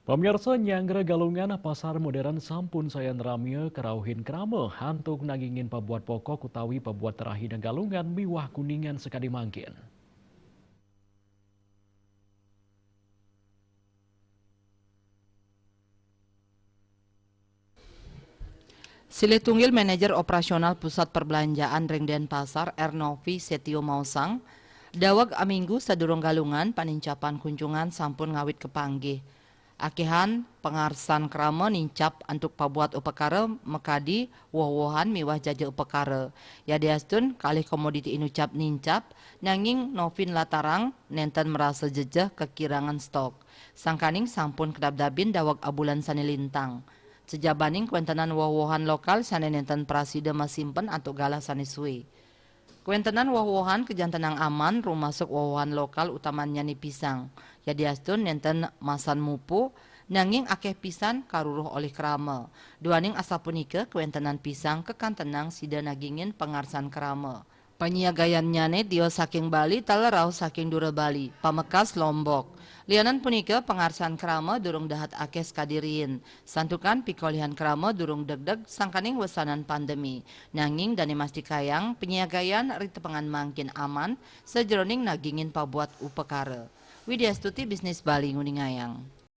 Pemirsa Nyangra Galungan pasar modern sampun sayan ramye kerauhin krame hantuk nagingin pabuat pokok utawi pabuat terahi dan galungan miwah kuningan sekadi mangkin. Silih tunggil manajer operasional pusat perbelanjaan Ring Denpasar Ernovi Setio Mausang, dawag aminggu sadurung galungan panincapan kunjungan sampun ngawit kepanggih. Akihan pengarsan krama nincap untuk pabuat upekara mekadi woh-wohan miwah jaja upekara. Ya diastun kalih komoditi inucap nincap nanging novin latarang nenten merasa jejeh kekirangan stok. Sangkaning sampun kedap-dabin dawag abulan sanilintang. Sejabaning kuentenan woh-wohan lokal sane nenten prasida masimpen atau gala sanisui. Kuentenan woh-wohan kejantenang aman rumasuk woh-wohan lokal utamanya ni pisang. Ya diastun nenten masan mupu nanging akeh pisan karuruh oleh krama. Duaning asa punika kuentenan pisang kekantenang sida nagingin pengarsan krama. Panyiagayannya ne dio saking Bali talerau saking Dura Bali, pamekas Lombok. Lianan punika pengarsan krama durung dahat akes kadirin. Santukan pikolihan krama durung deg-deg sangkaning wesanan pandemi. Nanging dani masti kayang penyiagayan ritepengan mangkin aman sejeroning nagingin pabuat upekara. Widya Stuti Bisnis Bali Nguningayang.